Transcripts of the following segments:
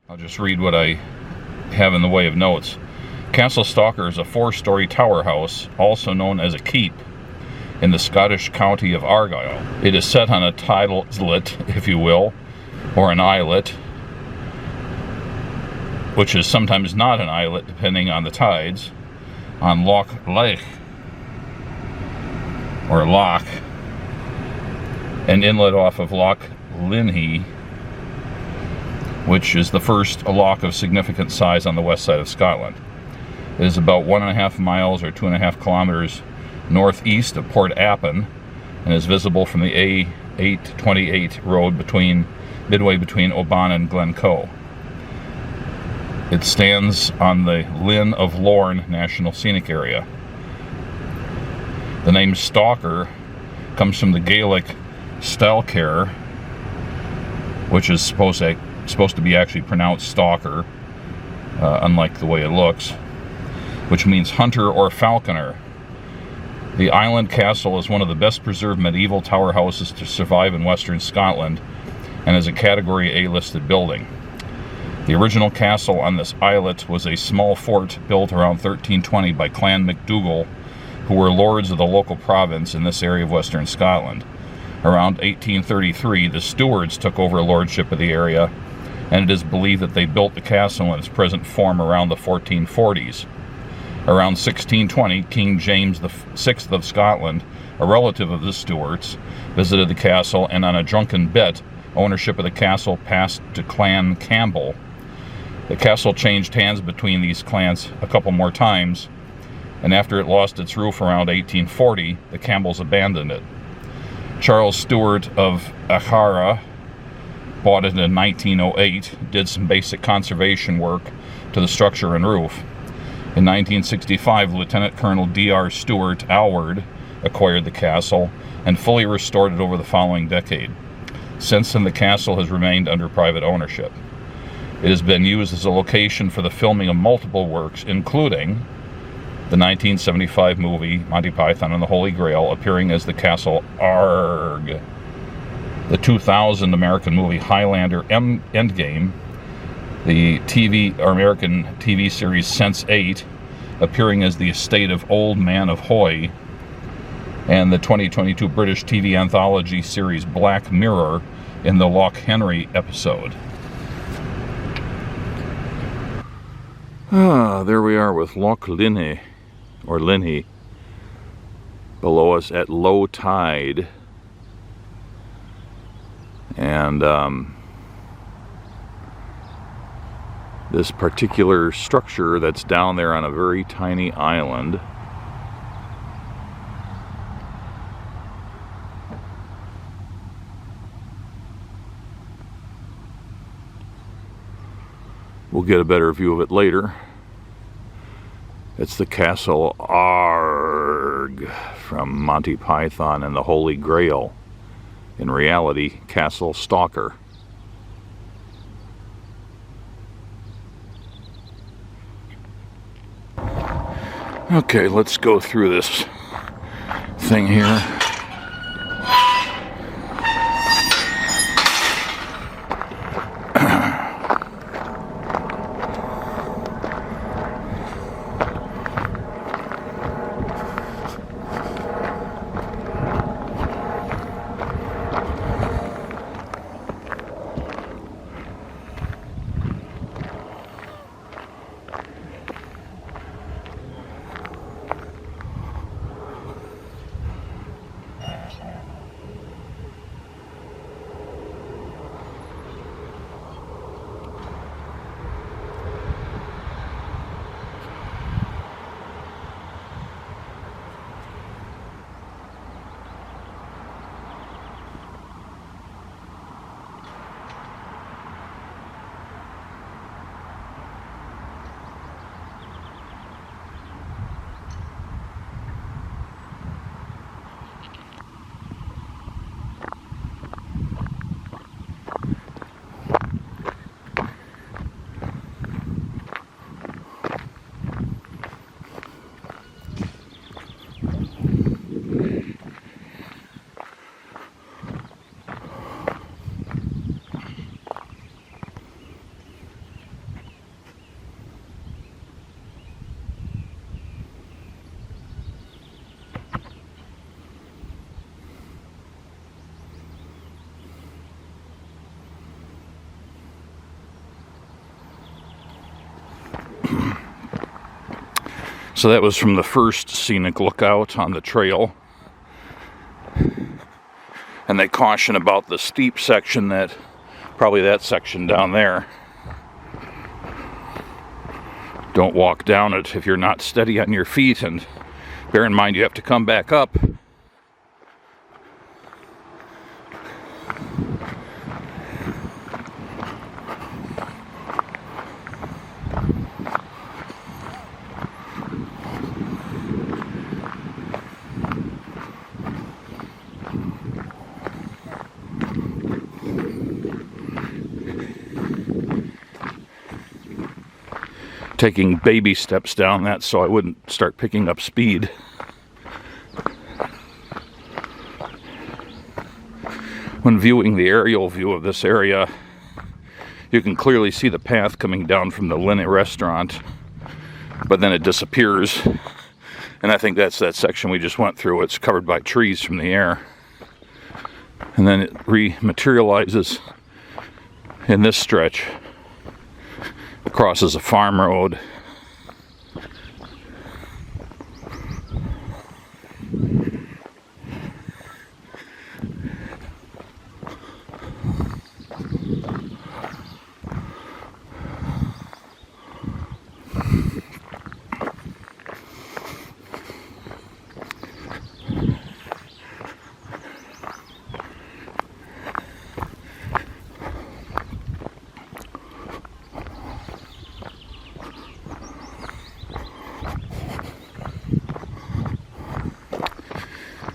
I'll just read what I have in the way of notes. Castle Stalker is a 4-story tower house, also known as a keep, in the Scottish county of Argyll. It is set on a tidelet, if you will, or an islet, which is sometimes not an islet depending on the tides, on Loch Linnhe, or Loch, an inlet off of Loch Linnhe, which is the first loch of significant size on the west side of Scotland. It is about 1.5 miles or 2.5 kilometers northeast of Port Appin and is visible from the A828 road midway between Oban and Glencoe. It stands on the Linn of Lorne National Scenic Area. The name Stalker comes from the Gaelic Stalker, which is supposed to be actually pronounced stalker, unlike the way it looks, which means hunter or falconer. The island castle is one of the best preserved medieval tower houses to survive in western Scotland and is a Category A listed building. The original castle on this islet was a small fort built around 1320 by Clan MacDougall, who were lords of the local province in this area of western Scotland. Around 1833, the Stewards took over lordship of the area, and it is believed that they built the castle in its present form around the 1440s. Around 1620, King James VI of Scotland, a relative of the Stewarts, visited the castle, and on a drunken bet, ownership of the castle passed to Clan Campbell. The castle changed hands between these clans a couple more times, and after it lost its roof around 1840, the Campbells abandoned it. Charles Stewart of Aaaaarrrrrrgghhh bought it in 1908, did some basic conservation work to the structure and roof. In 1965, Lieutenant Colonel D.R. Stewart Alward acquired the castle and fully restored it over the following decade. Since then, the castle has remained under private ownership. It has been used as a location for the filming of multiple works, including the 1975 movie Monty Python and the Holy Grail, appearing as the Castle Aaaaarrrrrggghhh. The 2000 American movie Highlander Endgame, the American TV series Sense8, appearing as the estate of Old Man of Hoy, and the 2022 British TV anthology series Black Mirror in the Loch Linnhe episode. There we are with Loch Linnhe, or Linnhe, below us at low tide. And this particular structure that's down there on a very tiny island we'll get a better view of it later. It's the Castle Aaaaarrrrrggghhh from Monty Python and the Holy Grail. In reality, Castle Stalker. Okay, let's go through this thing here. So that was from the first scenic lookout on the trail. And they caution about the steep section, probably that section down there. Don't walk down it if you're not steady on your feet, and bear in mind you have to come back up. Taking baby steps down that so I wouldn't start picking up speed. When viewing the aerial view of this area, you can clearly see the path coming down from the Linnhe restaurant, but then it disappears, and I think that's that section we just went through. It's covered by trees from the air, and then it rematerializes in this stretch. Crosses a farm road.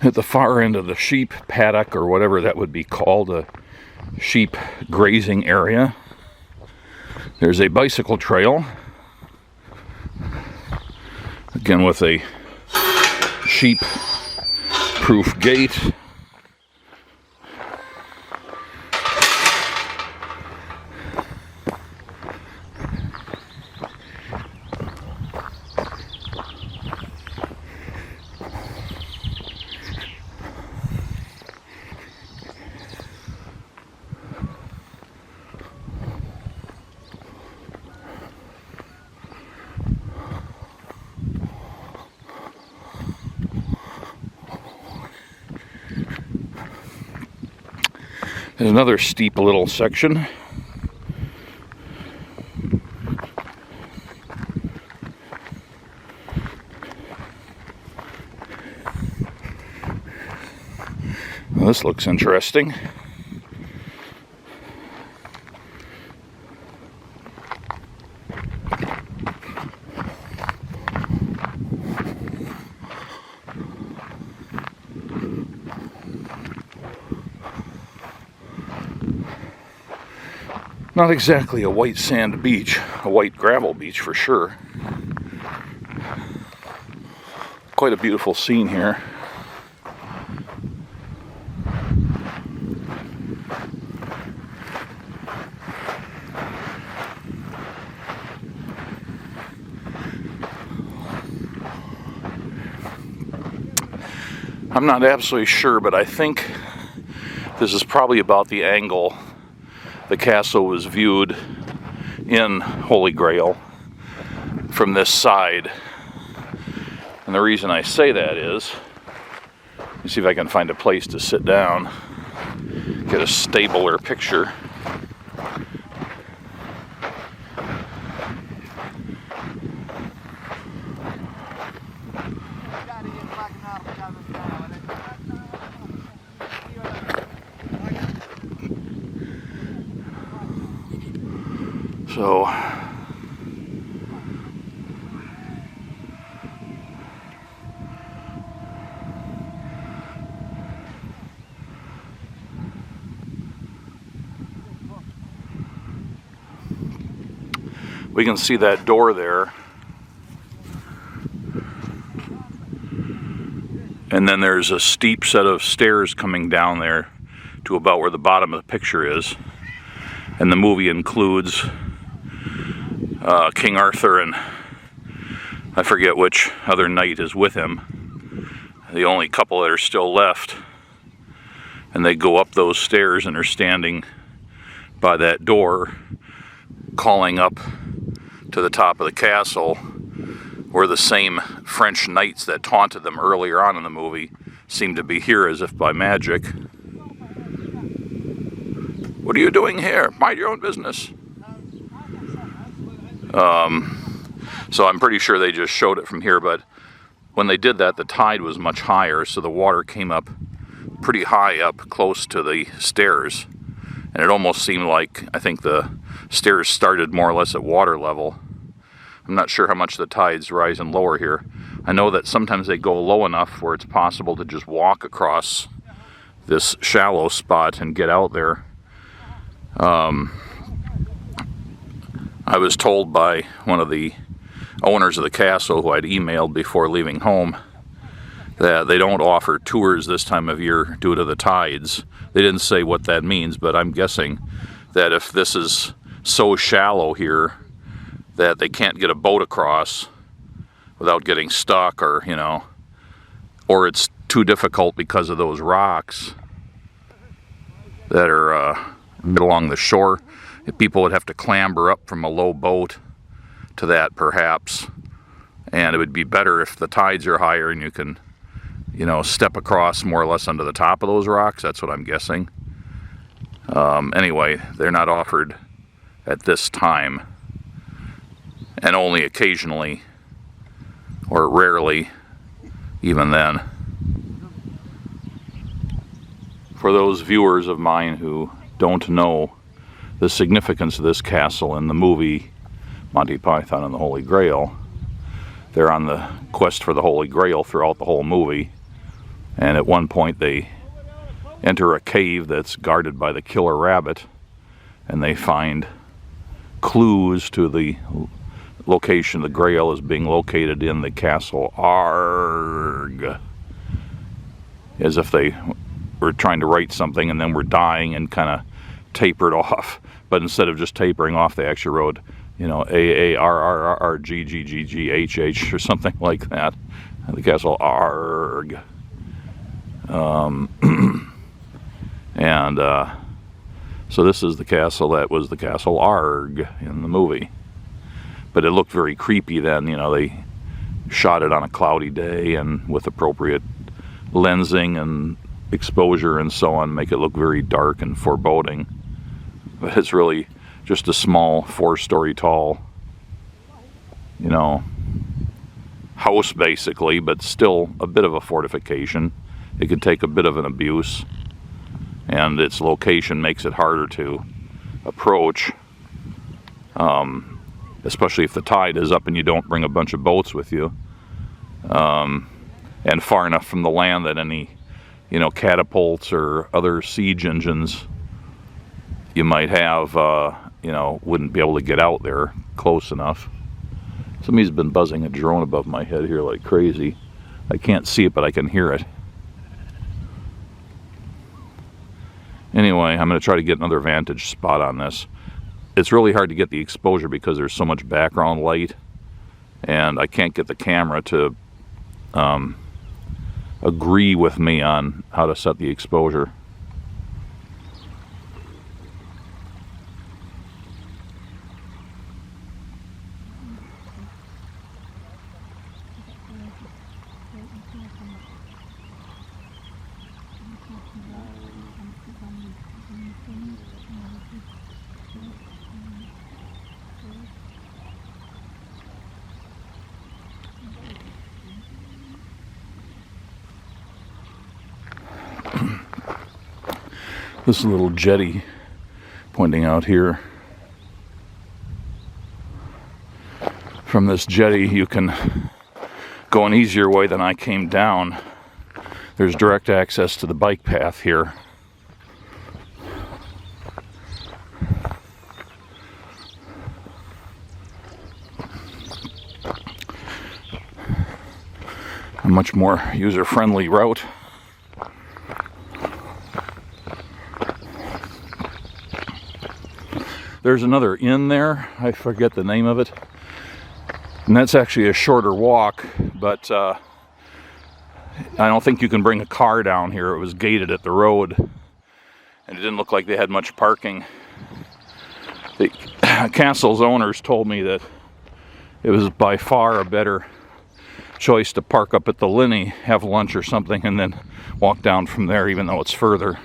At the far end of the sheep paddock, or whatever that would be called, a sheep grazing area, there's a bicycle trail, again with a sheep-proof gate. There's another steep little section. Well, this looks interesting. Not exactly a white sand beach, a white gravel beach for sure. Quite a beautiful scene here. I'm not absolutely sure, but I think this is probably about the angle the castle was viewed in Holy Grail from this side. And the reason I say that is, let me see if I can find a place to sit down, get a stabler picture. So we can see that door there, and then there's a steep set of stairs coming down there to about where the bottom of the picture is. And the movie includes King Arthur and I forget which other knight is with him. The only couple that are still left. And they go up those stairs and are standing by that door, calling up to the top of the castle where the same French knights that taunted them earlier on in the movie seem to be here as if by magic. What are you doing here? Mind your own business. So I'm pretty sure they just showed it from here, but when they did that, the tide was much higher, so the water came up pretty high up close to the stairs. And it almost seemed like, I think the stairs started more or less at water level. I'm not sure how much the tides rise and lower here. I know that sometimes they go low enough where it's possible to just walk across this shallow spot and get out there. I was told by one of the owners of the castle who I'd emailed before leaving home that they don't offer tours this time of year due to the tides. They didn't say what that means, but I'm guessing that if this is so shallow here that they can't get a boat across without getting stuck, or, you know, or it's too difficult because of those rocks that are along the shore. People would have to clamber up from a low boat to that, perhaps, and it would be better if the tides are higher and you can, you know, step across more or less onto the top of those rocks. That's what I'm guessing. Anyway, they're not offered at this time, and only occasionally, or rarely, even then. For those viewers of mine who don't know the significance of this castle in the movie Monty Python and the Holy Grail, they're on the quest for the Holy Grail throughout the whole movie, and at one point they enter a cave that's guarded by the killer rabbit, and they find clues to the location the Grail is being located in the Castle Aaaaarrrrrrggghhh, as if they were trying to write something and then were dying and kind of tapered off. But instead of just tapering off, they actually wrote, you know, Aaarrrrrggghhh or something like that. The Castle Aaaaarrrrggghhh. So this is the castle that was the Castle Aaarrrggghhh in the movie. But it looked very creepy then. You know, they shot it on a cloudy day and with appropriate lensing and exposure and so on, make it look very dark and foreboding. But it's really just a small 4-story tall, you know, house basically, but still a bit of a fortification. It could take a bit of an abuse, and its location makes it harder to approach, especially if the tide is up and you don't bring a bunch of boats with you, and far enough from the land that any, you know, catapults or other siege engines you might have, you know, wouldn't be able to get out there close enough. Somebody's been buzzing a drone above my head here like crazy. I can't see it, but I can hear it. Anyway, I'm going to try to get another vantage spot on this. It's really hard to get the exposure because there's so much background light, and I can't get the camera to agree with me on how to set the exposure. This little jetty pointing out here. From this jetty you can go an easier way than I came down. There's direct access to the bike path here. A much more user-friendly route. There's another inn there, I forget the name of it, and that's actually a shorter walk, but I don't think you can bring a car down here. It was gated at the road, and it didn't look like they had much parking. The castle's owners told me that it was by far a better choice to park up at the Linnhe, have lunch or something, and then walk down from there, even though it's further.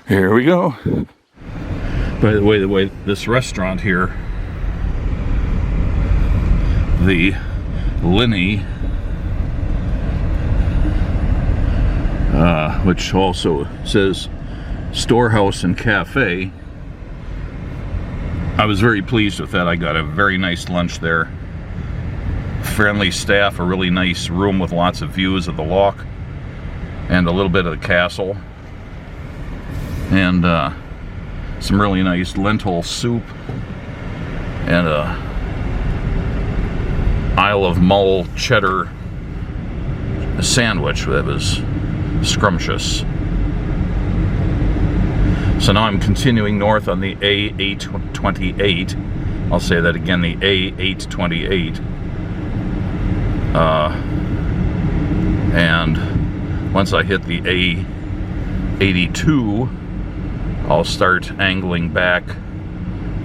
Here we go. By the way, this restaurant here, the Linnhe, which also says storehouse and cafe, I was very pleased with that. I got a very nice lunch there. Friendly staff, a really nice room with lots of views of the loch and a little bit of the castle. And some really nice lentil soup and a Isle of Mull cheddar sandwich that was scrumptious. So now I'm continuing north on the A828. I'll say that again, the A828. And once I hit the A82, I'll start angling back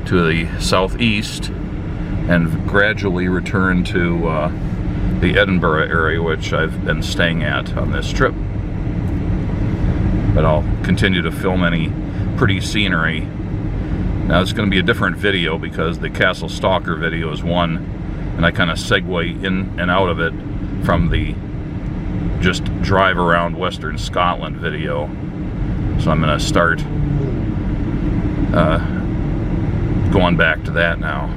to the southeast and gradually return to the Edinburgh area, which I've been staying at on this trip. But I'll continue to film any pretty scenery. Now it's going to be a different video because the Castle Stalker video is one, and I kind of segue in and out of it from the just drive around Western Scotland video. So I'm going to start going back to that now.